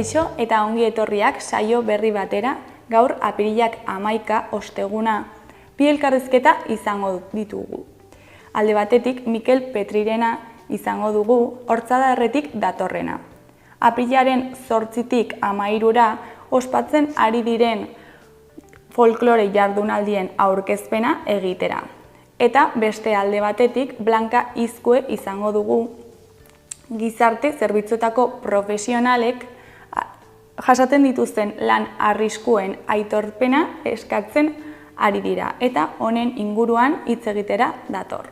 Kaixo eta ongi etorriak saio berri batera, gaur apirilak 11 osteguna, bi elkarrizketa izango ditugu. Alde batetik Mikel Petrirena izango dugu, Hortzadarretik datorrena. Apirilaren 8tik 13ra ospatzen ari diren folklore jardunaldien aurkezpena egitera. Eta beste alde batetik Blanka Izkue izango dugu, gizarte zerbitzuetako profesionalek jasaten dituzten lan arriskuen aitorpena eskatzen ari dira eta honen inguruan hitz egitera dator.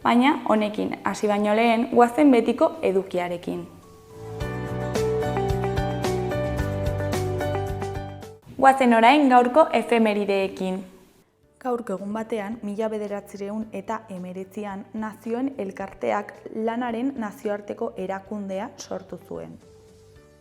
Baina honekin hasi baino lehen goazen betiko edukiarekin. Goazen orain gaurko efemerideekin. Gaurko egun batean, 1919an Nazioen Elkarteak lanaren nazioarteko erakundea sortu zuen.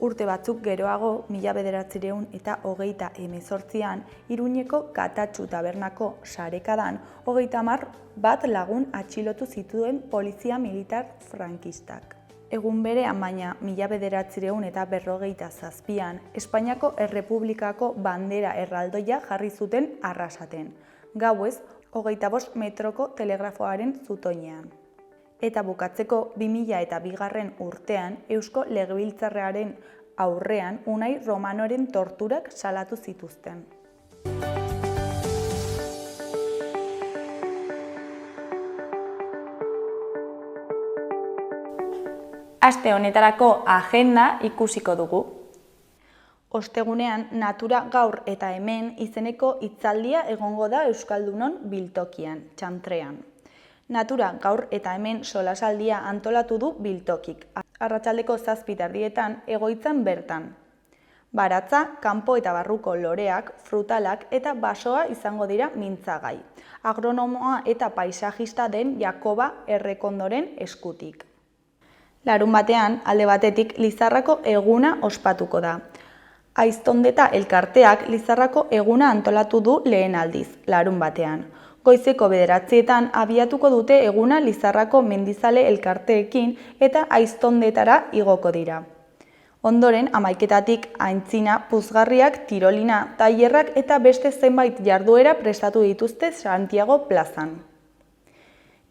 Urte batzuk geroago, 1928an, Iruñeko Katatxu tabernako sarekadan 31 lagun atxilotu zituen polizia militar frankistak. Egun berean baina 1957an, Espainiako Errepublikako bandera erraldoia jarri zuten Arrasaten, gauez 25 metroko telegrafoaren zutoinean. Eta bukatzeko 2002 urtean Eusko Legebiltzarraren aurrean Unai Romanoren torturak salatu zituzten. Aste honetarako agenda ikusiko dugu. Ostegunean Natura gaur eta hemen izeneko hitzaldia egongo da Euskaldunon biltokian, Txantrean. Natura gaur eta hemen solasaldia antolatu du biltokik. Arratsaldeko 7:00 egoitzan bertan. Baratza, kanpo eta barruko loreak, frutalak eta basoa izango dira mintzagai. Agronomoa eta paisajista den Jakoba Errekondoren eskutik. Larunbatean, alde batetik Lizarrako eguna ospatuko da. Aiztondeta elkarteak Lizarrako eguna antolatu du lehen aldiz, larunbatean. Goizeko 9:00 abiatuko dute eguna Lizarrako mendizale elkarteekin eta Aiztondetara igoko dira. Ondoren, 11:00 aintzina, puzgarriak, tirolina, tailerrak eta beste zenbait jarduera prestatu dituzte Santiago plazan.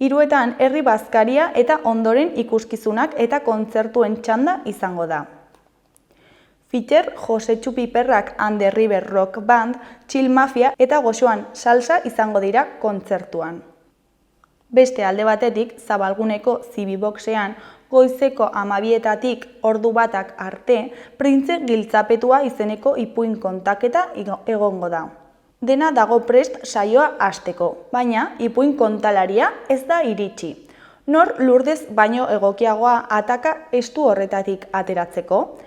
3:00 herri bazkaria eta ondoren ikuskizunak eta kontzertuen txanda izango da. Fitxer, Josetxu Piperrak and the River Rock Band, Chill Mafia eta Goxoan salsa izango dira kontzertuan. Beste alde batetik, Zabalguneko Zibiboxean, goizeko 12:00 ordu batak arte, Printze Giltzapetua izeneko ipuin kontaketa egongo da. Dena dago prest saioa hasteko, baina ipuin kontalaria ez da iritsi. Nor Lurdez baino egokiagoa ataka estu horretatik ateratzeko?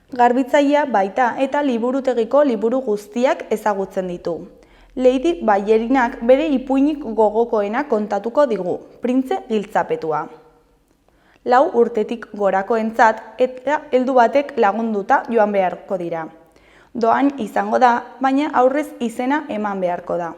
Garbitzailea baita eta liburutegiko liburu guztiak ezagutzen ditu. Lady Ballerinak bere ipuinik gogokoena kontatuko digu, Printze Giltzapetua. 4 urtetik gorakoentzat eta heldu batek lagunduta joan beharko dira. Doan izango da, baina aurrez izena eman beharko da.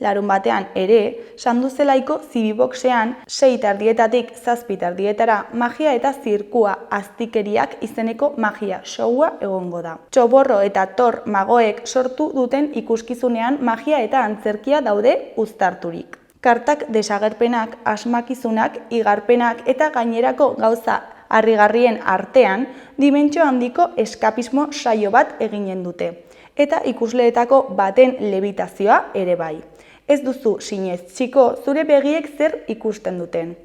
Larunbatean ere, Sanduzelaiko Zibiboxean 6:30 7:30 magia eta zirkua aztikeriak izeneko magia showa egongo da. Txoborro eta Tor magoek sortu duten ikuskizunean magia eta antzerkia daude uztarturik. Kartak desagerpenak, asmakizunak, igarpenak eta gainerako gauza harrigarrien artean dimentsio handiko eskapismo saio bat eginen dute. Eta ikusleetako baten lebitazioa ere bai. Ez duzu sinetsiko zure begiek zer ikusten duten.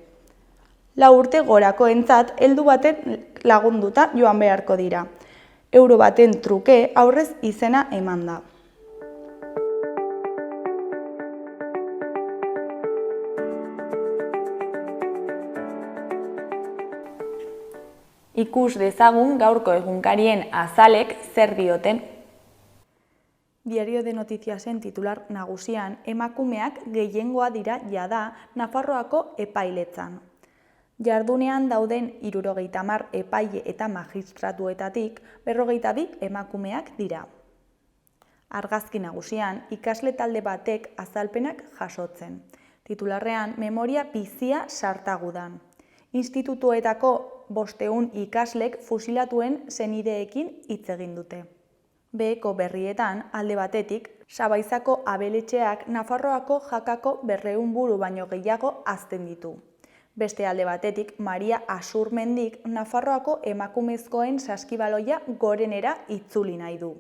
4 urte gorakoentzat heldu baten lagunduta joan beharko dira. Euro baten truke aurrez izena eman da. Ikus dezagun gaurko egunkarien azalek zer dioten. Diario de Noticiasen titular nagusian, emakumeak gehiengoa dira jada Nafarroako epailetzan. Jardunean dauden 70 epaile eta magistratuetatik 42 emakumeak dira. Argazki nagusian, ikasle talde batek azalpenak jasotzen. Titularrean, memoria bizia sartagudan. Institutuetako 500 ikaslek fusilatuen senideekin hitz egin dute. Beheko berrietan, alde batetik, Sabaizako abeletxeak Nafarroako jakako 200 buru baino gehiago hazten ditu. Beste alde batetik, Maria Asurmendik Nafarroako emakumezkoen saskibaloia gorenera itzuli nahi du.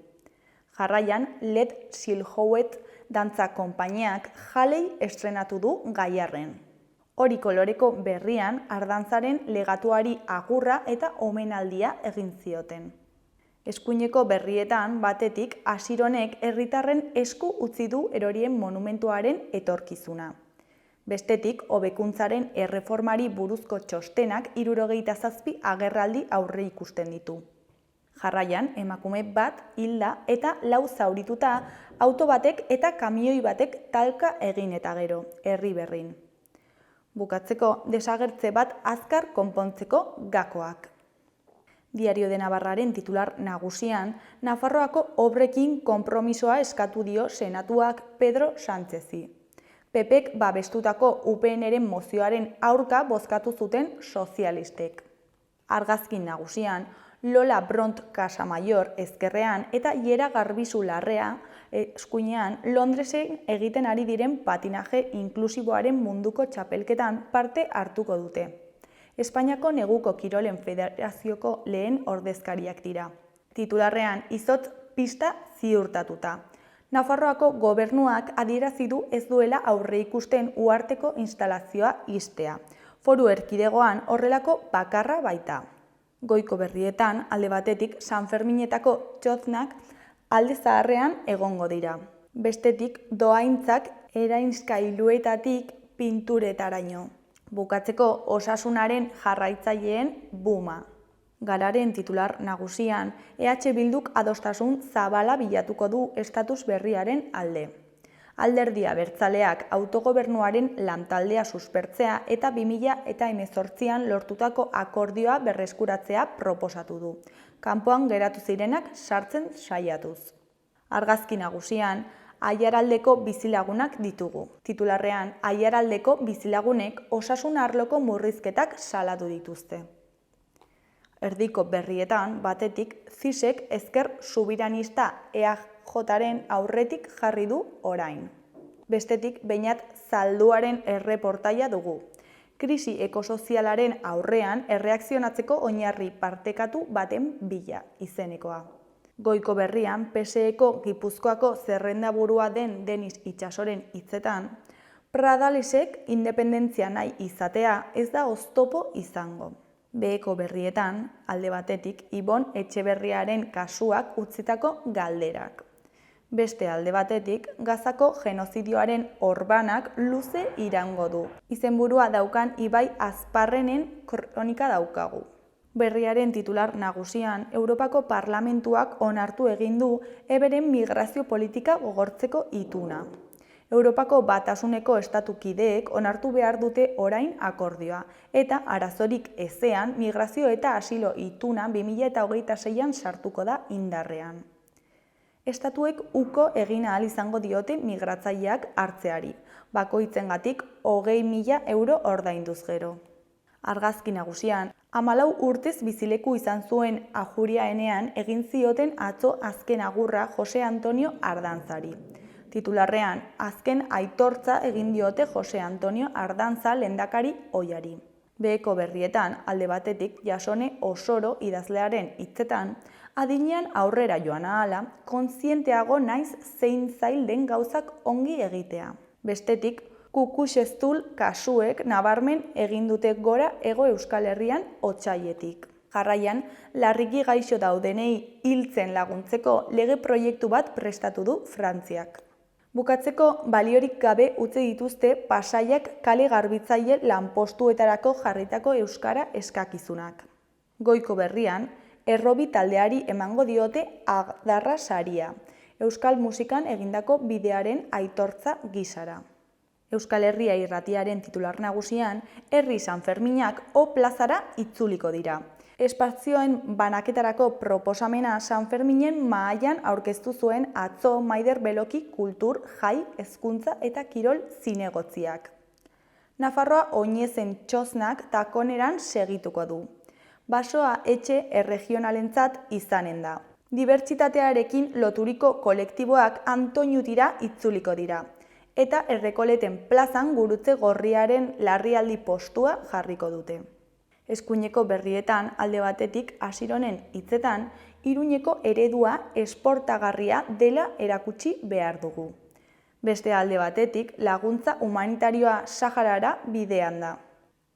Jarraian, Led Silhouette dantza konpainiak jalei estrenatu du Gaiarren. Hori koloreko berrian ardantzaren legatuari agurra eta omenaldia egin zioten. Eskuineko berrietan batetik Asironek herritarren esku utzi du erorien monumentuaren etorkizuna. Bestetik, hobekuntzaren erreformari buruzko txostenak 77 agerraldi aurre ikusten ditu. Jarraian, emakume bat hilda eta 4 zaurituta auto batek eta kamioi batek talka egin eta gero, herri berrin. Bukatzeko, desagertze bat azkar konpontzeko gakoak. Diario de Navarraren titular nagusian, Nafarroako obrekin konpromisoa eskatu dio senatuak Pedro Sánchezi. PPek babestutako UPNren mozioaren aurka bozkatu zuten sozialistek. Argazkin nagusian, Lola Bront Casamayor ezkerrean eta Iera Garbizu Larrea eskuinean Londresen egiten ari diren patinaje inklusiboaren munduko txapelketan parte hartuko dute. Espainiako Neguko Kirolen Federazioko lehen ordezkariak dira. Titularrean izotz pista ziurtatuta. Nafarroako gobernuak adierazi du ez duela aurreikusten uharteko instalazioa ixtea. Foru erkidegoan horrelako bakarra baita. Goiko berrietan, alde batetik, San Ferminetako txoznak alde zaharrean egongo dira. Bestetik, dohaintzak erainskailuetatik pinturetaraino. Bukatzeko osasunaren jarraitzaileen buma. Gararen titular nagusian, EH Bilduk adostasun zabala bilatuko du estatus berriaren alde. Alderdia Abertzaleak autogobernuaren lantaldea suspertzea eta 2018an lortutako akordioa berreskuratzea proposatu du. Kanpoan geratu zirenak sartzen saiatuz. Argazki nagusian, Aiaraldeko bizilagunak ditugu. Titularrean, Aiaraldeko bizilagunek osasun arloko murrizketak salatu dituzte. Erdiko berrietan, batetik, CISek ezker subiranista EAJaren aurretik jarri du orain. Bestetik, Beñat Zalduaren erreportaia dugu. Krisi ekosozialaren aurrean erreakzionatzeko oinarri partekatu baten bila izenekoa. Goiko berrian, PSeko Gipuzkoako zerrendaburua den Denis Itxasoren hitzetan, Pradalesek independentzia nahi izatea ez da oztopo izango. Beheko berrietan, alde batetik, Ibon Etxeberriaren kasuak utzitako galderak. Beste alde batetik, Gazako genozidioaren orbanak luze iraungo du. Izenburua daukan Ibai Azparrenen kronika daukagu. Berriaren titular nagusian, Europako Parlamentuak onartu egin du eberen migrazio politika gogortzeko ituna. Europako Batasuneko estatukideek onartu behar dute orain akordioa, eta arazorik ezean migrazio eta asilo ituna 2026an sartuko da indarrean. Estatuek uko egin ahal izango diote migratzaileak hartzeari, bakoitzengatik 20.000 euro ordainduz gero. Argazki nagusian, 14 urtez bizileku izan zuen Ajuriaenean egin zioten atzo azken agurra Jose Antonio Ardantzari. Titularrean, azken aitortza egin diote Jose Antonio Ardantza lehendakari ohiari. Beheko berrietan, alde batetik, Jasone Osoro idazlearen hitzetan, adinean aurrera joan ahala, kontzienteago naiz zein zail den gauzak ongi egitea. Bestetik, Kukuxeztul kasuek nabarmen egin dute gora Hego Euskal Herrian otsailetik. Jarraian, larriki gaixo daudenei hiltzen laguntzeko lege proiektu bat prestatu du Frantziak. Bukatzeko, baliorik gabe utzi dituzte Pasaiak kale garbitzaile lanpostuetarako jarritako euskara eskakizunak. Goiko berrian, Errobi taldeari emango diote adarra saria, euskal musikan egindako bidearen aitortza gisara. Euskal Herria irratiaren titular nagusian, Herri San Ferminak O plazara itzuliko dira. Espazioen banaketarako proposamena San Ferminen mahaian aurkeztu zuen atzo Maider Beloki kultur, jai, hezkuntza eta kirol zinegotziak. Nafarroa oinezen txoznak takoneran segituko du. Basoa etxe erregionalentzat izanen da. Dibertsitatearekin loturiko kolektiboak Antoñutira itzuliko dira. Eta Errekoleten plazan gurutze gorriaren larrialdi postua jarriko dute. Eskuineko berrietan alde batetik Asironen hitzetan, Iruñeko eredua esportagarria dela erakutsi behar dugu. Beste alde batetik laguntza humanitarioa Saharara bidean da.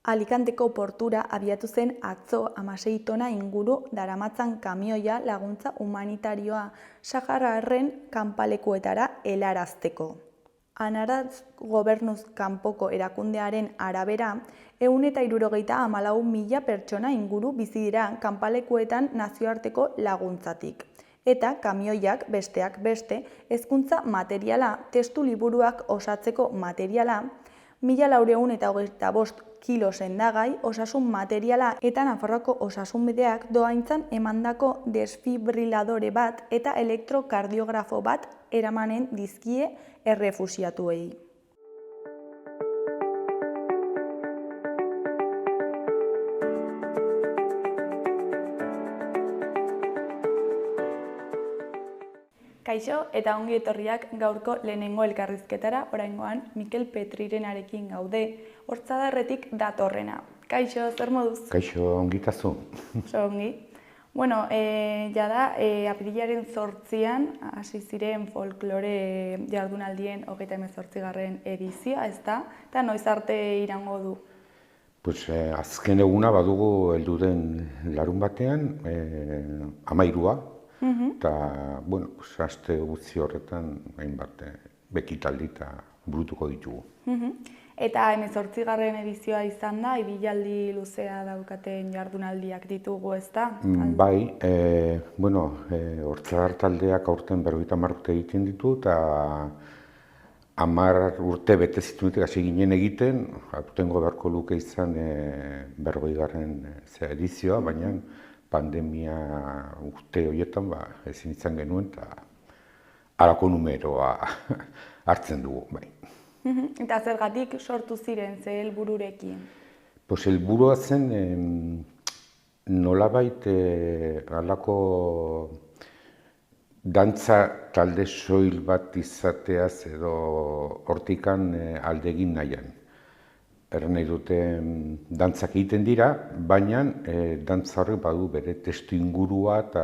Alicanteko portura abiatu zen atzo 16 tona inguru daramatzan kamioia laguntza humanitarioa Sahararren kanpalekuetara helarazteko. Anaratz gobernuz kanpoko erakundearen arabera, 174.000 pertsona inguru bizi dira kanpalekuetan nazioarteko laguntzatik. Eta kamioiak besteak beste, hezkuntza materiala, testu liburuak osatzeko materiala, 1.425 kilo sendagai, osasun materiala eta Nafarroako osasunbideak dohaintzan emandako desfibriladore bat eta elektrokardiografo bat eramanen dizkie errefuxiatuei. Kaixo eta ongi etorriak gaurko lehenengo elkarrizketara, oraingoan Mikel Petrirenarekin gaude, Hortzadarretik datorrena. Kaixo, zer moduz? Kaixo, ongitazu. Oso ongi. Bueno, jada, apirilaren 8an hasi ziren folklore jardunaldien 38. edizioa, ezta? Eta noiz arte irango du? Pues, azken eguna badugu heldu den larun batean, 13a. Eta, bueno, aste guzti horretan hainbat bekitaldi eta burutuko ditugu. Eta 18. edizioa izan da, ibilaldi luzea daukaten jardunaldiak ditugu, ezta? Bai, Hortzadar taldeak aurten 50 urte egiten ditu, eta 10 urte bete zitunetik hasi ginen egiten, aurtengo beharko luke izan 40. edizioa, baina pandemia urte horietan ezin izan genuen eta halako numeroa hartzen dugu. Bai. Eta zergatik sortu ziren, ze helbururekin? Pues helburua zen nolabait halako dantza talde soil bat izateaz edo hortikan alde egin nahian. Erren nahi dute dantzak egiten dira, baina dantza horrek badu bere testu ingurua eta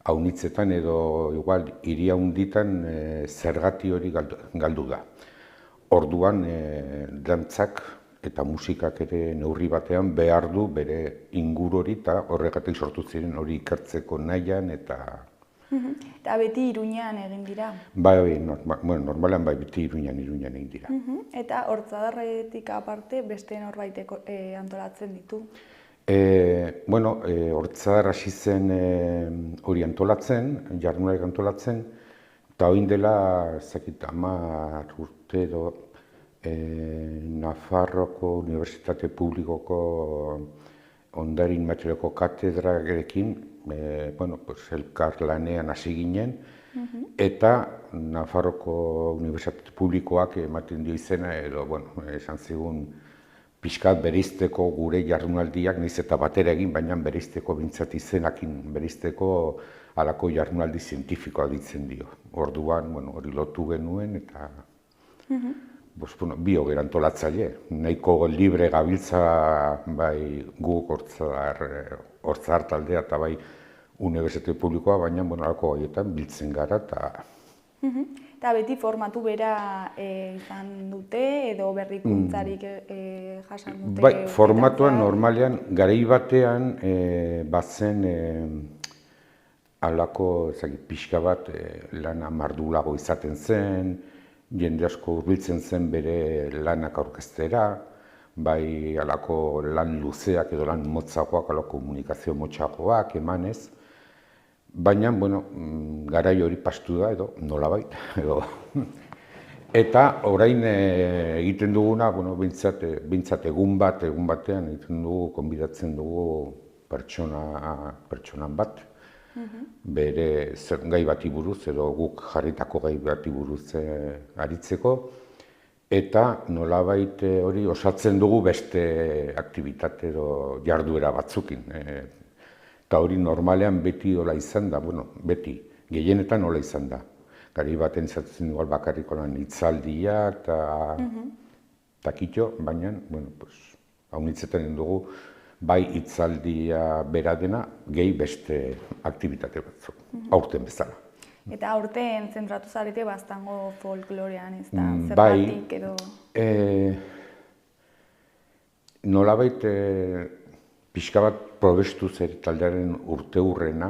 haunitzetan edo igual hiri handitan zergati hori galdu da. Orduan dantzak eta musikak ere neurri batean behar du bere inguru hori eta horregatik sortu ziren hori ikertzeko nahian eta... Eta beti Iruñean egin dira? Bai, normalean beti Iruñean egin dira. Eta Hortzadarretik aparte beste norbaitek antolatzen ditu? Hortzadar hasi zen hori antolatzen, jardunaldiak antolatzen, eta orain dela, ez dakit, 10 urte edo Nafarroako Unibertsitate Publikoko Ondarin Materialeko katedrarekin elkarlanean hasi ginen, eta Nafarroko Unibertsitate Publikoak ematen dio izena, edo esan zigun pixkat bereizteko gure jardunaldiak, nahiz eta batera egin, baina bereizteko bintzat izenakin bereizteko halako jardunaldi zientifikoa ditzen dio. Orduan, hori lotu genuen eta bi hogei antolatzaile, nahiko libre gabiltza bai guk Hortzadar taldea eta bai Unibertsitate Publikoa, baina halako gaietan biltzen gara eta... Eta beti formatu bera izan dute edo berrikuntzarik jasan dute? Bai, formatuan normalean garai batean bazen halako pixka bat lana mardulago izaten zen, jende asko hurbiltzen zen bere lanak aurkeztera, bai halako lan luzeak edo lan motzagoak, halako komunikazio motzagoak emanez, baina, garai hori pastu da edo nolabait edo. Eta orain egiten duguna, bintzat egun batean egiten dugu, konbidatzen dugu pertsonan bat, bere gai bati buruz edo guk jarritako gai bati buruz aritzeko, eta nolabait hori osatzen dugu beste aktibitate edo jarduera batzukin. Eta hori normalean beti hola izan da, bueno, beti, gehienetan hola izan da. Gari baten izatzen dugu bakarrik olan hitzaldia eta kitxo, baina, bueno, hau nitzetan dugu, bai hitzaldia bera dena, gehi beste aktibitate batzuk, aurten bezala. Eta aurten zentratu zarete baztango folklorean, ez da? Bai, Zergatik edo... nolabait pixka bat probestu zer taldearen urteurrena,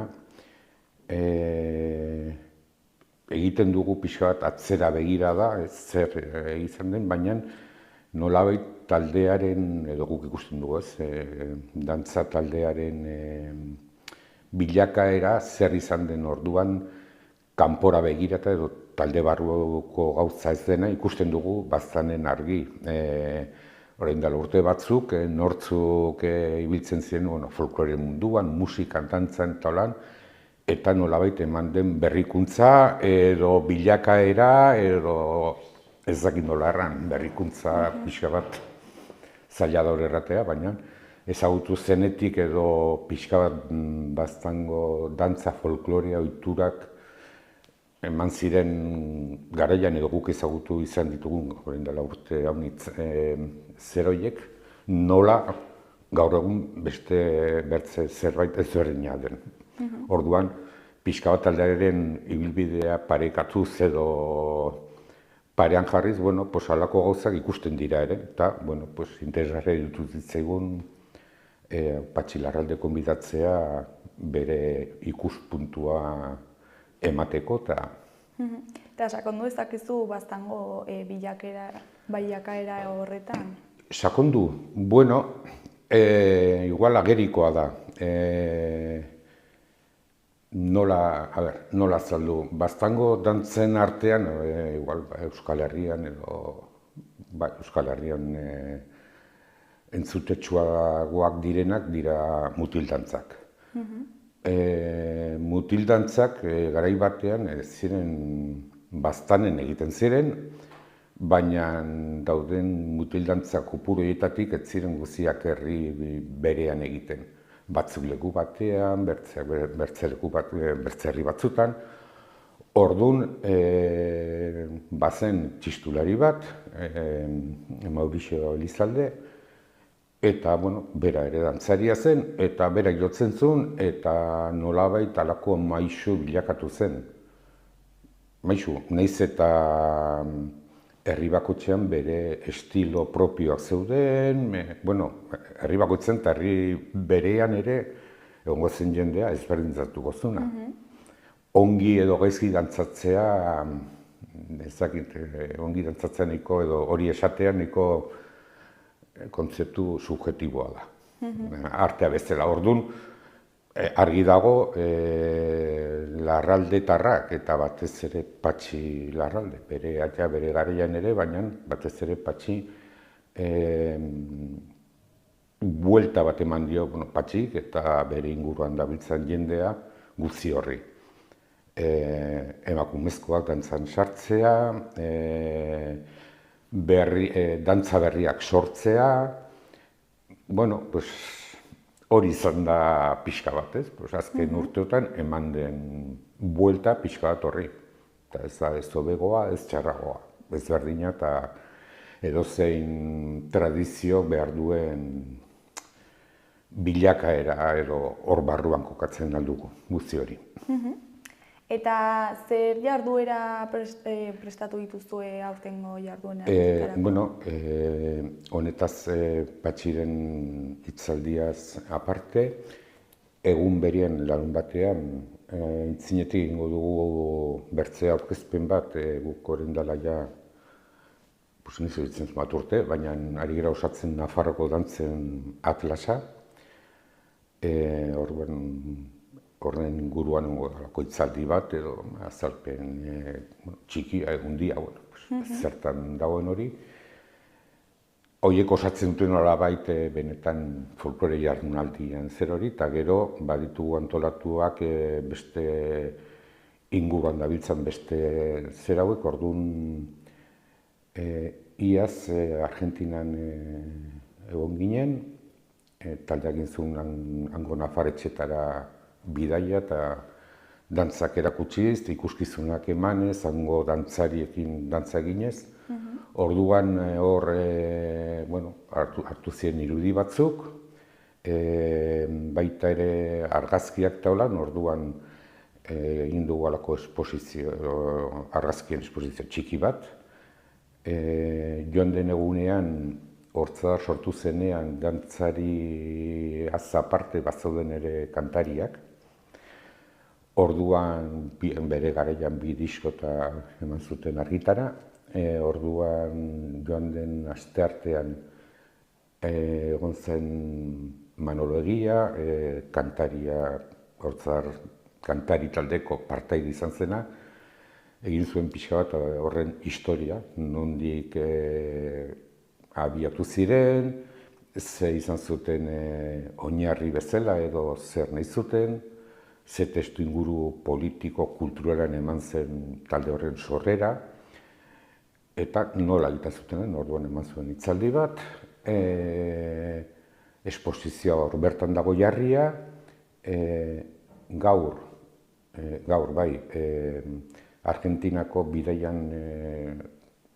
egiten dugu pixka bat atzera begira da, ez zer izan den, baina nolabait taldearen, edo guk ikusten dugu ez, dantza taldearen bilakaera zer izan den orduan, kanpora begirata edo talde barruko gauza ez dena ikusten dugu baztanen argi. Orain dela urte batzuk, nortzuk ibiltzen ziren folklore munduan, musikan, dantzan eta holan, eta nolabait eman den berrikuntza edo bilakaera edo ez dakit nola erran berrikuntza pixka bat zaila da hori erratea, baina ezagutu zenetik edo pixka bat baztango dantza folklorea ohiturak eman ziren garaian edo guk ezagutu izan ditugun, orain dela urte haunitz, zeroiek, nola gaur egun beste bertze zerbait ezberdina den. Orduan, pixka bat taldearen ibilbidea parekatuz edo parean jarriz, bueno, halako gauzak ikusten dira ere, eta, bueno, interesgarria iruditu zitzaigun Patxi Larralde konbidatzea bere ikuspuntua emateko eta... Eta sakondu ezakizu baztango bilakaera horretan? Sakondu, bueno, igual agerikoa da. Nola azaldu, baztango dantzen artean, igual Euskal Herrian edo Euskal Herrian entzutetsuagoak direnak dira mutildantzak. Mutildantzak garai batean ziren baztanen egiten ziren, baina dauden mutildantza kopuruetatik ez ziren guztiak herri berean egiten. Batzuk leku batean, bertze herri batzutan. Orduan, bazen txistulari bat, Mauricio Elizalde, eta, bueno, bera ere dantzaria zen, eta bera jotzen zuen, eta nolabait alako maisu bilakatu zen. Maisu, nahiz eta herri bakotxean bere estilo propioak zeuden, bueno, herri bakotxean eta herri berean ere egongo zen jendea ezberdintzatuko zuna. Ongi edo gaizki dantzatzea, ezakit, ongi dantzatzea nahiko edo hori esatea nahiko kontzeptu subjetiboa da. Artea bezala. Orduan, argi dago Larraldetarrak eta batez ere Patxi Larralde, bere garaian ere, baina batez ere Patxi buelta bat eman dio Patxik eta bere inguruan dabiltzan jendea guzti horri. Emakumezkoak dantzan sartzea, dantza berriak sortzea, bueno, hori izan da pixka bat, ez? Azken urteotan eman den buelta pixka bat horri. Eta ez da ez hobegoa, ez txarragoa, ez berdina eta edozein tradizio behar duen bilakaera edo hor barruan kokatzen aldugu guzti hori. Eta zer jarduera prestatu dituzue aurtengo jarduena? Bueno, honetaz Patxiren hitzaldiaz aparte, egun berien larun batean, intzinetik egingo dugu bertze aurkezpen bat, guk horren dela ja, nizu ditzen zumat urte, baina ari gara osatzen Nafarroko dantzen atlasa, horren inguruan hitzaldi bat edo azalpen txiki, egundia, zertan dagoen hori. Horiek osatzen duten nolabait benetan folklore jardunaldian zer hori, eta gero baditugu antolatuak beste inguruan dabiltzan beste zer hauek, orduan Iaz Argentinan egon ginen, taldeak egin zuen hango Nafarretxetara bidaia eta dantzak erakutsiz, ikuskizunak emanez, hango dantzariekin dantza eginez. Orduan hor hartu ziren irudi batzuk, baita ere argazkiak taulan, orduan egin dugu alako argazkien esposizio txiki bat. Joan den egunean, hortza sortu zenean, dantzari aparte bazauden ere kantariak. Orduan, bere garaian bi diskota eman zuten argitara. Orduan, joan den asteartean egon zen Manolo Egia, kantaria, hortzar kantari taldeko partaide izan zena, egin zuen pixka bat horren historia, nondik abiatu ziren, ze izan zuten oinarri bezala edo zer nahi zuten, ze testu inguru politiko, kulturalean eman zen talde horren sorrera, eta nola egiten zuten, orduan eman zuen hitzaldi bat, esposizioa hor bertan dago jarria, gaur bai, Argentinako bidaian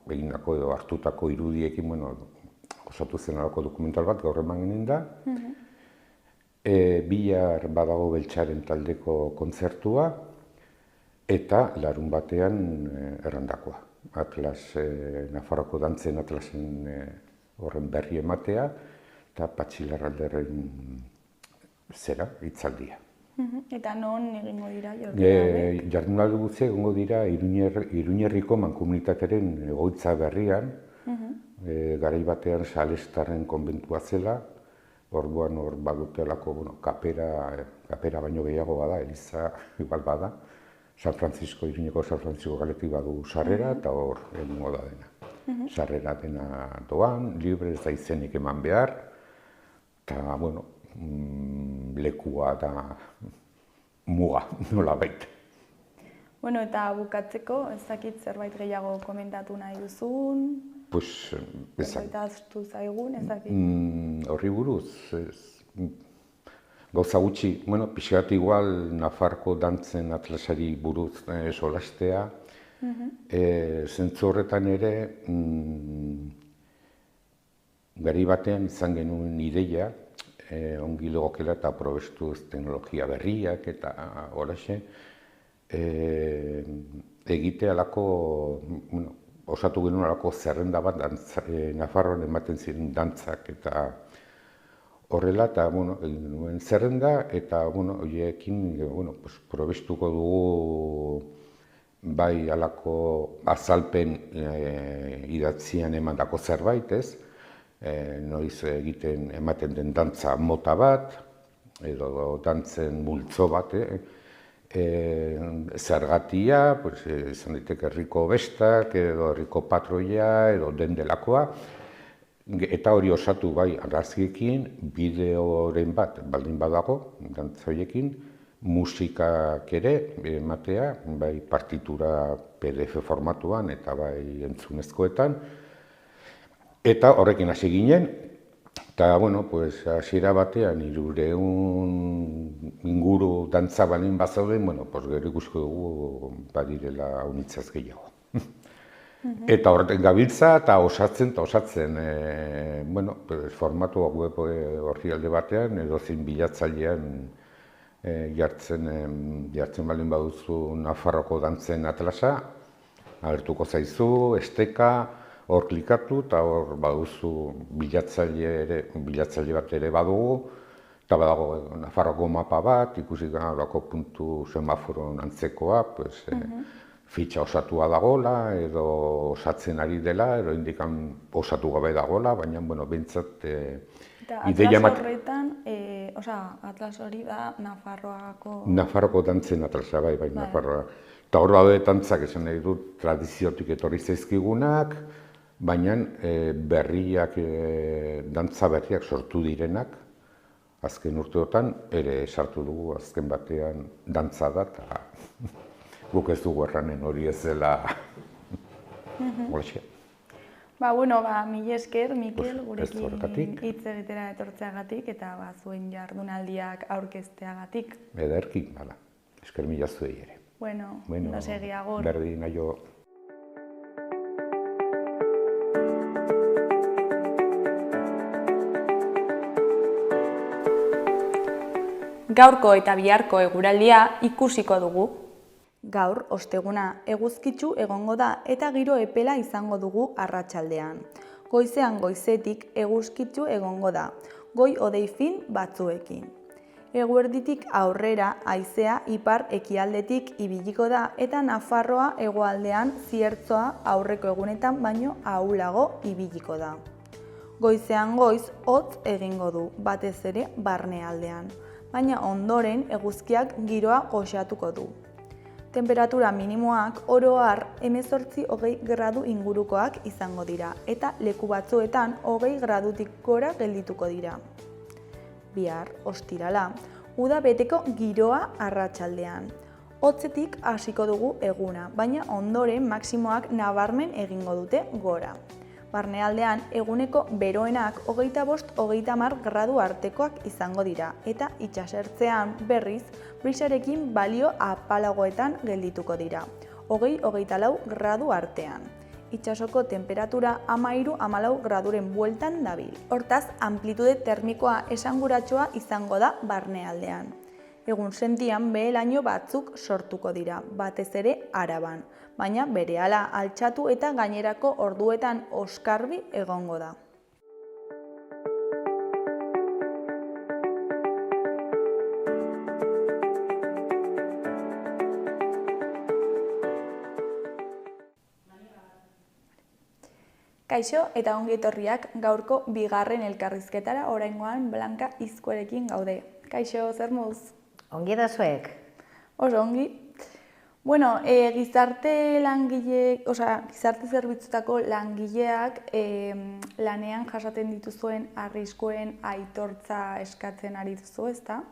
egindako edo hartutako irudiekin, osatu zen alako dokumental bat, gaur eman ginen da. Bihar badago Beltxaren taldeko kontzertua, eta larun batean errandakoa. Nafarroko dantzen atlasen horren berri ematea, eta Patxilerralderren hitzaldia. Eta non egingo dira jardunaldi? Jardunaldi guztiak egingo dira Iruñerriko mankomunitatearen egoitza berrian, garai batean Salestarren konbentua zela, orduan hor badutelako kapera baino gehiago bada, eliza igual bada, Iruñeko San Francisco galetik badu sarrera, eta hor egingo da dena. Sarrera dena doan, libre, ez da izenik eman behar, eta, lekua da muga, nola baita. Eta bukatzeko, ez dakit zerbait gehiago komentatu nahi duzun? Zerbait ahaztu zaigun, ez dakit? Horri buruz, gauza gutxi, pixkat igual Nafarroko dantzen atlasari buruz solastea, zentzu horretan ere, gari batean izan genuen ideia, ongi legokela eta probestuz teknologia berriak eta horaxe, egite alako, osatu genuen alako zerrenda bat Nafarroan ematen ziren dantzak eta horrela, eta egin genuen zerrenda, eta horiekin probestuko dugu bai alako azalpen idatzian emandako zerbait, ez? Noiz ematen den dantza mota bat, edo dantzen multzo bat, zergatia, izan daiteke herriko bestak, edo herriko patroia, edo den delakoa, eta hori osatu bai argazkiekin, bideoren bat baldin badago, dantza horiekin, musikak ere ematea, bai partitura PDF formatuan eta bai entzunezkoetan, eta horrekin hasi ginen, eta, hasiera batean 300 inguru dantza balin bazauden, gero ikusko dugu badirela unitzaz gehiago. Eta horretan gabiltza eta osatzen, formatu web orrialde batean, edozein bilatzailean jartzen balin baduzu Nafarroko dantzen atlasa, agertuko zaizu, esteka, hor klikatu eta hor baduzu bilatzaile bat ere badugu, eta badago Nafarroko mapa bat, ikusi ganarako puntu semaforon antzekoa, fitxa osatua dagoela, edo osatzen ari dela, edo indikan osatu gabe dagoela, baina, behintzat ideia mat... Eta atlas horretan, atlas hori da Nafarroako... Nafarroko dantzen atlasa, bai, Nafarroa. Eta hor daude dantzak esan nahi dut tradiziotik etorri zaizkigunak, baina dantza berriak sortu direnak, azken urteotan, ere sartu dugu azken batean dantza da, eta guk ez dugu erranen hori ez dela. Bueno, mila esker, Mikel, Pues, ez horretatik. gurekin hitz egitera etortzeagatik eta zuen jardunaldiak aurkezteagatik. Ederki, bala. Esker mila zuei ere. Bueno, ondo segi agur. Berdin, aio. Gaurko eta biharko eguraldia ikusiko dugu. Gaur, osteguna, eguzkitsu egongo da eta giro epela izango dugu arratsaldean. Goizean goizetik eguzkitsu egongo da, goi hodei fin batzuekin. Eguerditik aurrera haizea ipar ekialdetik ibiliko da eta Nafarroa hegoaldean ziertzoa aurreko egunetan baino ahulago ibiliko da. Goizean goiz hotz egingo du, batez ere barnealdean, baina ondoren eguzkiak giroa goxatuko du. Temperatura minimoak oro har 18-20 gradu ingurukoak izango dira eta leku batzuetan 20 gradutik gora geldituko dira. Bihar, ostirala, uda beteko giroa arratsaldean. Hotzetik hasiko dugu eguna, baina ondoren maximoak nabarmen egingo dute gora. Barnealdean eguneko beroenak 25-30 gradu artekoak izango dira eta itsasertzean berriz brisarekin balio apalagoetan geldituko dira, 20-24 gradu artean. Itsasoko temperatura 13-14 graduren bueltan dabil. Hortaz, amplitude termikoa esanguratsua izango da barnealdean. Egun sentian behe-laino batzuk sortuko dira, batez ere Araban, baina berehala altxatu eta gainerako orduetan oskarbi egongo da. Kaixo eta ongi etorriak gaurko bigarren elkarrizketara, oraingoan Blanka Izkoerekin gaude. Kaixo, zer moduz? Ongi da zuek? Oso ongi. Bueno, gizarte zerbitzutako langileak lanean jasaten dituzuen arriskuen aitortza eskatzen ari duzu, ezta?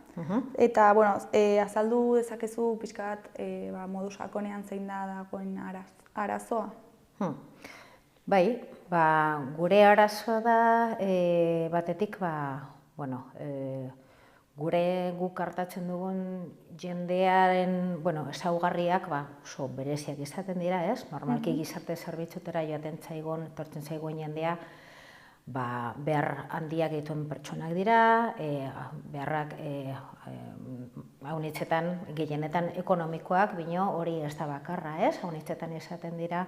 Eta, bueno, azaldu dezakezu pixka bat modu sakonean zein da dagoen arazoa? Bai, gure arazoa da batetik, gure guk hartatzen dugun jendearen ezaugarriak oso bereziak izaten dira, ez? Normalki gizarte zerbitzutera joaten zaigun, etortzen zaigun jendea, behar handiak dituen pertsonak dira, beharrak haunitzetan, gehienetan ekonomikoak, bino hori ez da bakarra, ez? Haunitzetan izaten dira,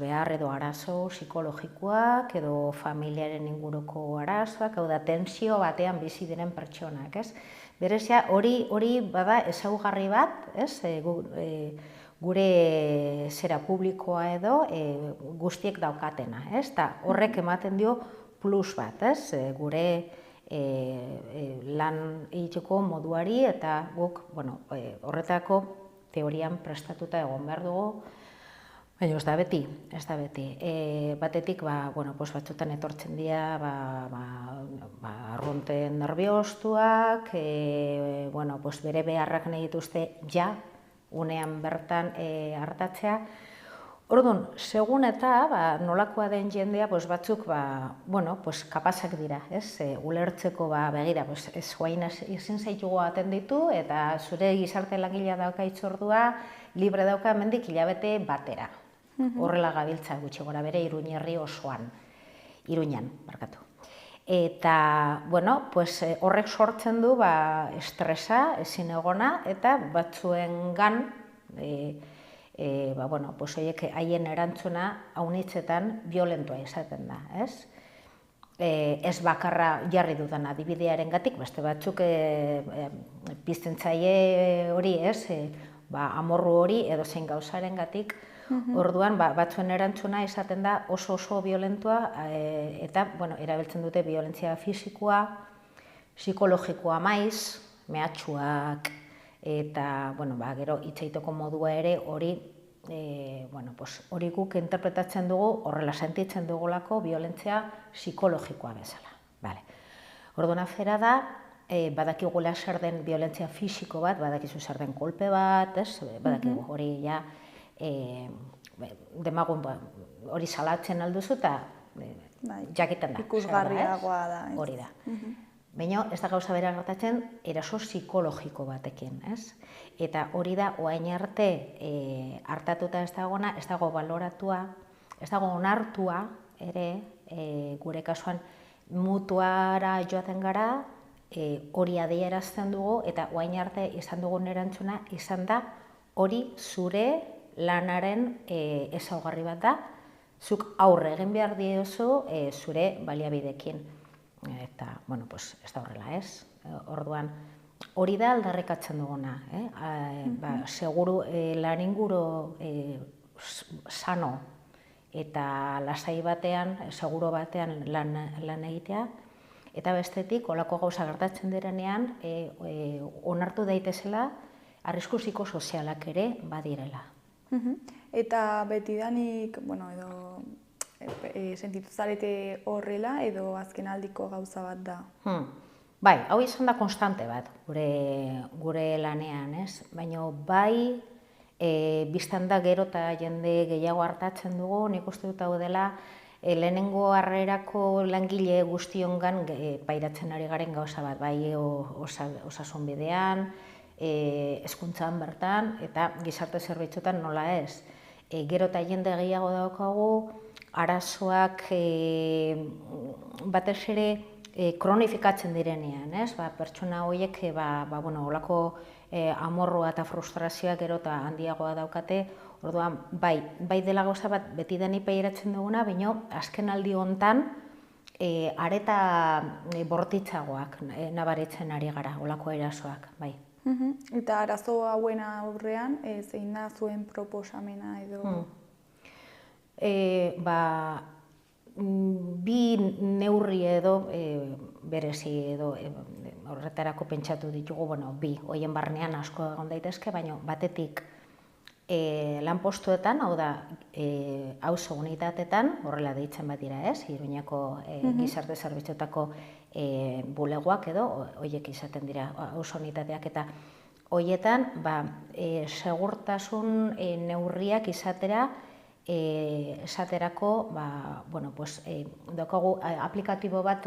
behar edo arazo psikologikoak edo familiaren inguruko arazoak, hau da tensio batean bizi diren pertsonak, ez? Berezia hori bada ezaugarri bat, ez? Gure zera publikoa edo guztiek daukatena, ez? Ta horrek ematen dio plus bat, ez? Gure lan egiteko moduari eta guk horretako teorian prestatuta egon behar dugu. Baina ez da beti, batetik batzutan etortzen dira arrunte nerviostuak, bere beharrak nahi dituzte unean bertan hartatzea. Orduan, segun eta nolakoa den jendea batzuk kapazak dira, ulertzeko begira, ez guain ezin zaitugu atenditu eta zure gizarte langilea dauka itzordua, libre dauka hemendik hilabete batera. Horrela gabiltza gutxi gora bere Iruñerri osoan, Iruñan, barkatu. Eta, horrek sortzen du estresa, ezin egona, eta batzuengan, horiek haien erantzuna haunitzetan violentoa izaten da, ez? Ez bakarra jarri dudan adibidearengatik, beste batzuk pizten zaie hori, ez? Amorru hori edo zein gauzarengatik, orduan batzuen erantzuna izaten da oso violentoa eta erabiltzen dute violentzia fisikoa, psikologikoa maiz, mehatxuak eta gero hitzaiteko modua ere hori guk interpretatzen dugu, horrela sentitzen dugulako violentzia psikologikoa bezala. Orduan afera da, badakigula zer den violentzia fisiko bat, badakizu zer den kolpe bat, badakigu hori demagun hori salatzen alduzu eta jakiten da. Ikusgarriagoa da. Hori da. Baina ez da gauza bera gertatzen eraso psikologiko batekin, ez? Eta hori da orain arte hartatuta ez dagoena, ez dago baloratua, ez dago onartua ere gure kasuan mutuara joaten gara, hori adierazten dugu eta orain arte izan dugun erantzuna izan da hori zure lanaren ezaugarri bat da, zuk aurre egin behar diozu zure baliabideekin. Eta, bueno, pues, ez da horrela, ez? Orduan, hori da aldarrikatzen duguna, seguru lan inguru sano eta lasai batean, seguro batean lan egitea, eta bestetik, holako gauza gertatzen direnean, onartu daitezela, arrisku psikosozialak ere badirela. Eta betidanik, bueno, edo sentitu zarete horrela edo azkenaldiko gauza bat da? Bai, hau izan da konstante bat gure lanean, ez? Baina bai, biztan da gero eta jende gehiago hartatzen dugu, nik uste dut hau dela, lehenengo harrerako langile guztiongan pairatzen ari garen gauza bat, bai osasun bidean, hezkuntzan bertan, eta gizarte zerbitzuetan nola ez. Gero eta jende gehiago daukagu, arazoak batez ere kronifikatzen direnean, ez? Pertsona horiek olako amorrua eta frustrazioak gero eta handiagoa daukate, orduan bai dela gauza bat beti deni pairatzen duguna, baina azken aldi hontan areta bortitzagoak nabaritzen ari gara, olako erasoak, bai. Eta arazo hauen aurrean, zein da zuen proposamena edo? Bi neurri edo berezi edo horretarako pentsatu ditugu, bi, horien barnean asko egon daitezke, baina batetik lanpostuetan, hau da, auzo unitatetan, horrela deitzen bat dira ez, Iruñako gizarte zerbitzuetako bulegoak edo, horiek izaten dira auzo unitateak eta horietan, segurtasun neurriak esaterako, daukagu aplikatibo bat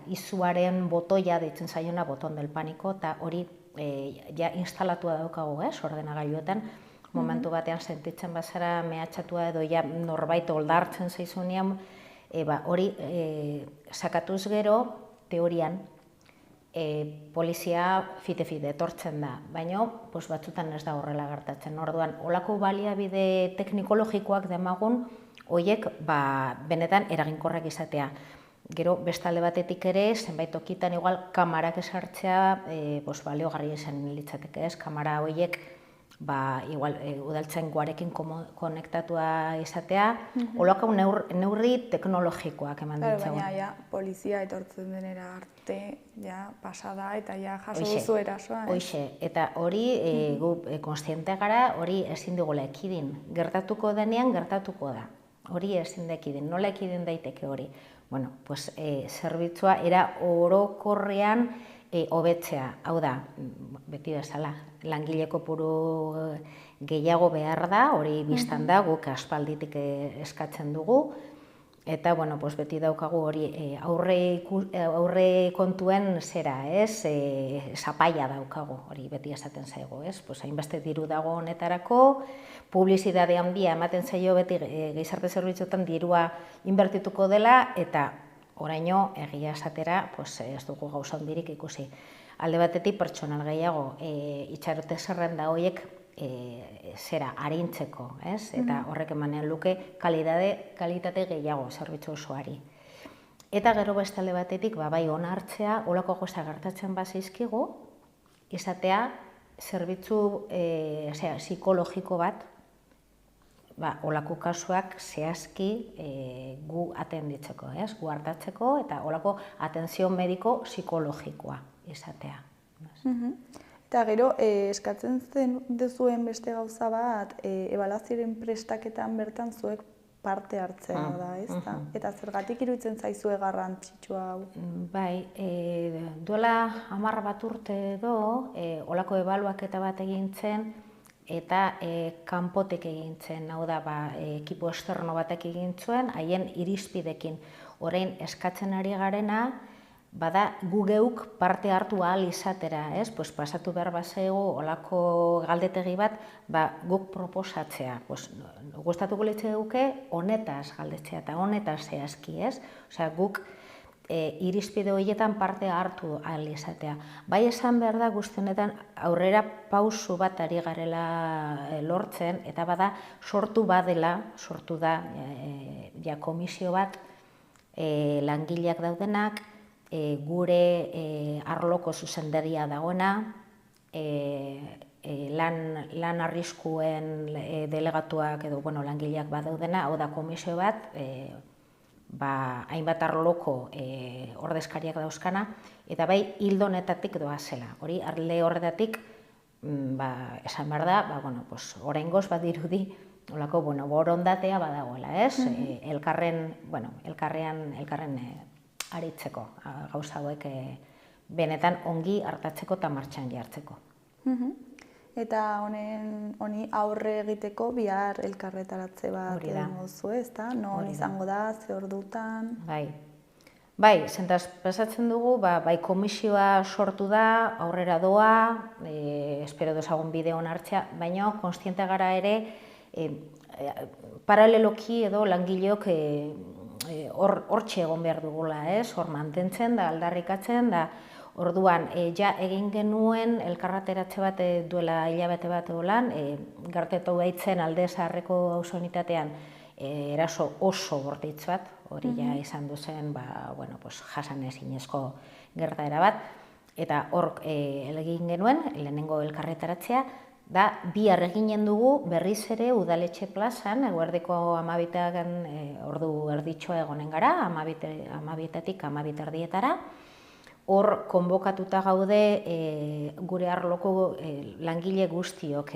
izuaren botoia deitzen zaiona, boton del paniko, eta hori instalatua daukagu, ordenagailuetan, momentu batean sentitzen bazara mehatxatua edo norbait oldartzen zaizunean, hori sakatuz gero, teorian, polizia fite-fite etortzen da, baina batzutan ez da horrela gertatzen. Orduan, holako baliabide teknikologikoak demagun, horiek benetan eraginkorrak izatea. Gero, bestalde batetik ere, zenbait tokitan igual kamarak esartzea baliogarria izan litzateke ez, kamara horiek igual udaltzaingoarekin konektatua izatea, holako neurri teknologikoak eman ditzagun. Baina polizia etortzen denera arte pasada eta jaso duzu erasoa. Hoxe, eta hori gu konstiente gara, hori ezin digula ekidin. Gertatuko denean, gertatuko da. Hori ezin da ekidin. Nola ekidin daiteke hori? Bueno, zerbitzua era orokorrean hobetzea, hau da, beti bezala, langile kopuru gehiago behar da, hori biztan da, guk aspalditik eskatzen dugu, eta, beti daukagu hori aurre kontuen zera, ez, zapaia daukagu, hori beti esaten zaigu, ez, hainbeste diru dago honetarako, publizitate handia ematen zaio beti gizarte zerbitzuetan dirua inbertituko dela, eta oraino egia esatera ez dugu gauza handirik ikusi. Alde batetik pertsonal gehiago itxarote zerrenda horiek arintzeko, ez? Eta horrek emanen luke kalitate gehiago zerbitzu osoari. Eta gero beste alde batetik bai onartzea, holako gauza gertatzen bazaizkigu, izatea zerbitzu psikologiko bat, holako kasuak zehazki gu atenditzeko, gu hartatzeko, eta holako atentzio mediko psikologikoa izatea. Eta gero, eskatzen duzuen beste gauza bat, ebaluazioaren prestaketan bertan zuek parte hartzea da, ez da? Eta zergatik iruditzen zaizue garrantzitsua hau? Bai, duela 10 bat urte edo, holako ebaluaketa bat egin zen, eta kanpotik egin zen, hau da, ekipo esterno batek egin zuen, haien irizpidekin. Orain eskatzen ari garena, bada gu geuk parte hartu ahal izatera, ez? Pues pasatu behar bazaigu olako galdetegi bat, guk proposatzea. Pues gustatuko litzaiguke honetaz galdetzea eta honetaz zehazki, ez? Osea, guk irizpide horietan parte hartu ahal izatea. Bai esan behar da guztionetan aurrera pausu bat ari garela lortzen, eta bada sortu da komisio bat langileak daudenak, gure arloko zuzendaria dagoena, lan arriskuen delegatuak edo langileak badaudena, hau da komisio bat, hainbat arloko ordezkariak dauzkana, eta bai hildo honetatik doazela. Hori, arle horretatik, esan behar da, oraingoz badirudi, olako, borondatea badagoela, ez? Elkarren aritzeko, gauza hauek benetan ongi hartatzeko eta martxan jartzeko. Eta honi aurre egiteko bihar elkarretaratze bat egingo duzu, ezta? Non izango da, ze ordutan? Bai, zentaz pasatzen dugu, bai komisioa sortu da, aurrera doa, espero dezagun bideon hartzea, baina konstiente gara ere, paraleloki edo langileok hortxe egon behar dugula, ez? Hor mantentzen da, aldarrikatzen da, orduan, ja egin genuen elkarrateratze bat duela hilabete bat lan, Gartetu baitzen Alde Zaharreko auzo-unitatean eraso oso bortitz bat, hori ja izan duzen, jasan ezinezko gertaera bat, eta hor egin genuen, lehenengo elkarretaratzea, da bihar eginen dugu berriz ere Udaletxe plazan, eguerdiko 12 ordu erditxoa egonen gara, 12-etatik 12:30, hor konbokatuta gaude gure arloko langile guztiok,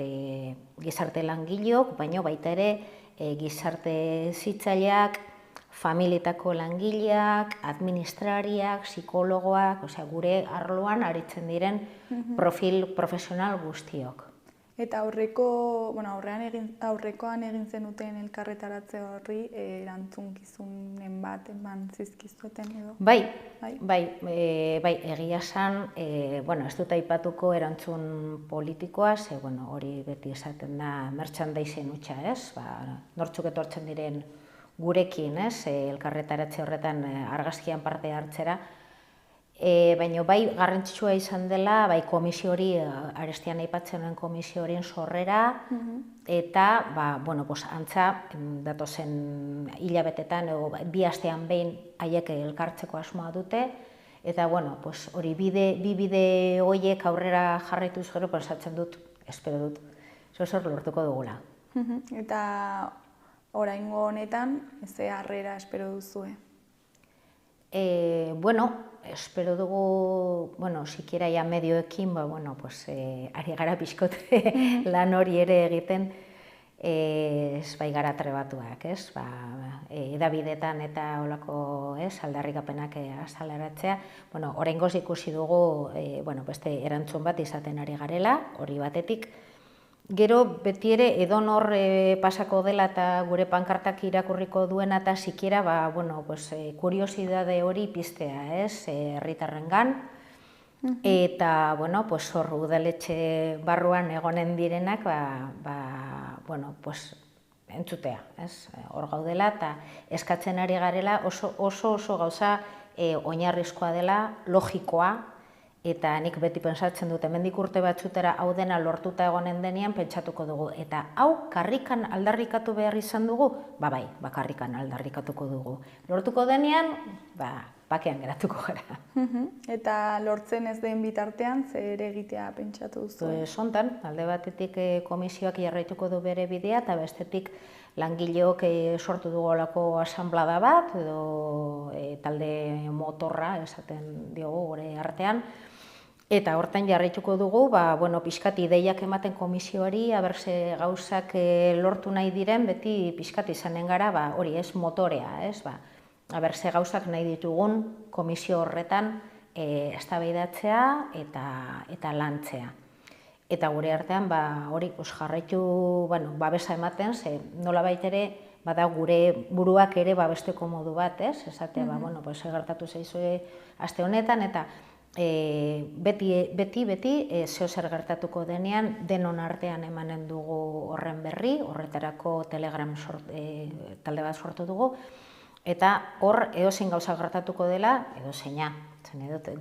gizarte langileok, baina baita ere gizarte hezitzaileak, familietako langileak, administrariak, psikologoak, gure arloan aritzen diren profil profesional guztiok. Eta aurrekoan egin zenuten elkarretaratze horri erantzukizunen bat eman zizkizuten edo? Bai, egia esan, ez dut aipatuko erantzun politikoa, ze hori beti esaten da merchandising hutsa, ez? Nortzuk etortzen diren gurekin, ez? Elkarretaratze horretan argazkian parte hartzera, baina bai garrantzitsua izan dela, bai komisio hori, arestian aipatzen den komisio horien sorrera, eta, antza, datozen hilabetetan, bi astean behin haiek elkartzeko asmoa dute, eta, hori bi bide horiek aurrera jarraituz gero, pensatzen dut, espero dut, zozor lortuko dugula. Eta oraingo honetan, ze harrera espero duzue? Espero dugu, sikiera ja medioekin, ari gara pixkote lan hori ere egiten, bai gara trebatuak, ez? Edabidetan eta olako aldarrikapenak azaleratzea. Oraingoz ikusi dugu, beste erantzun bat izaten ari garela, hori batetik. Gero beti ere edonor pasako dela eta gure pankartak irakurriko duena eta sikiera kuriosidade hori piztea, ez, herritarrengan. Eta, hor udaletxe barruan egonen direnak, entzutea, ez, hor gaudela eta eskatzen ari garela oso gauza oinarrizkoa dela, logikoa, eta nik beti pentsatzen dut, hemendik urte batzutera hau dena lortuta egonen denean pentsatuko dugu. Eta hau karrikan aldarrikatu behar izan dugu? Bai, karrikan aldarrikatuko dugu. Lortuko denean, bakean geratuko gara. Eta lortzen ez den bitartean, zer egitea pentsatu duzu? Sontan, alde batetik komisioak jarraituko du bere bidea, eta bestetik langileok sortu dugu olako asanblada bat, edo talde motorra, esaten diogu gure artean, eta hortan jarraituko dugu, pixkat ideiak ematen komisioari, aberse gauzak lortu nahi diren, beti pixkat izanen gara, hori ez, motorea, ez, aberse gauzak nahi ditugun komisio horretan eztabaidatzea eta lantzea. eta gure artean hori jarraitu babesa ematen, ze nolabait ere bada gure buruak ere babesteko modu bat, ez? Esatea, gertatu zaizue aste honetan, eta beti zeo zer gertatuko denean, denon artean emanen dugu horren berri, horretarako Telegram talde bat sortu dugu, eta hor edozein gauza gertatuko dela, edozeina,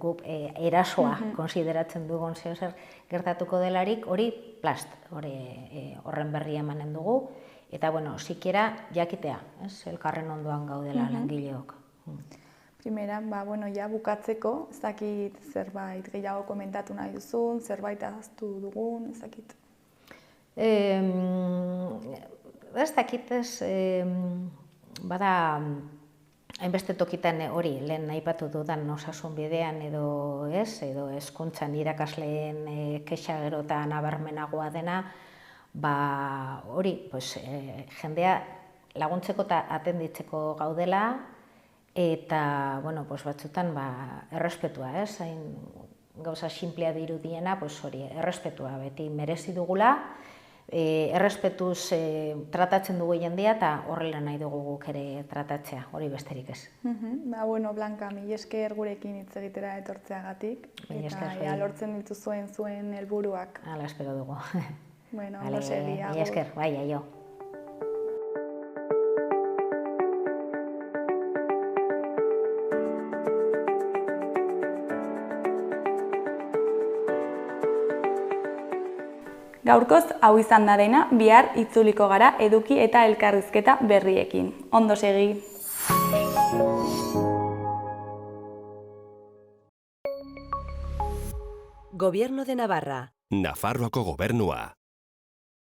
guk erasoa konsideratzen dugun zeo zer gertatuko delarik, hori plast, horren berri emanen dugu, eta, sikiera jakitea, elkarren ondoan gaudela langileok. Primera, ja bukatzeko, ez dakit zerbait gehiago komentatu nahi duzun, zerbait ahaztu dugun, ez dakit? Ez dakit bada hainbeste tokitan hori, lehen aipatu dudan osasun bidean edo hezkuntzan irakasleen kexa gero eta nabarmenagoa dena, hori, jendea laguntzeko eta atenditzeko gaudela, eta, batzutan, errespetua, hain gauza sinplea dirudiena, hori, errespetua, beti merezi dugula, errespetuz tratatzen dugu jendea, eta horrela nahi dugu guk ere tratatzea, hori besterik ez. Blanka, mila esker gurekin hitz egitera etortzeagatik, eta lortzen dituzuen zuen helburuak. Hala, espero dugu. Ondo segi, agur. Mila esker, bai, aio. Gaurkoz hau izan da dena, bihar itzuliko gara eduki eta elkarrizketa berriekin. Ondo segi! Gobierno de Navarra. Nafarroako gobernua.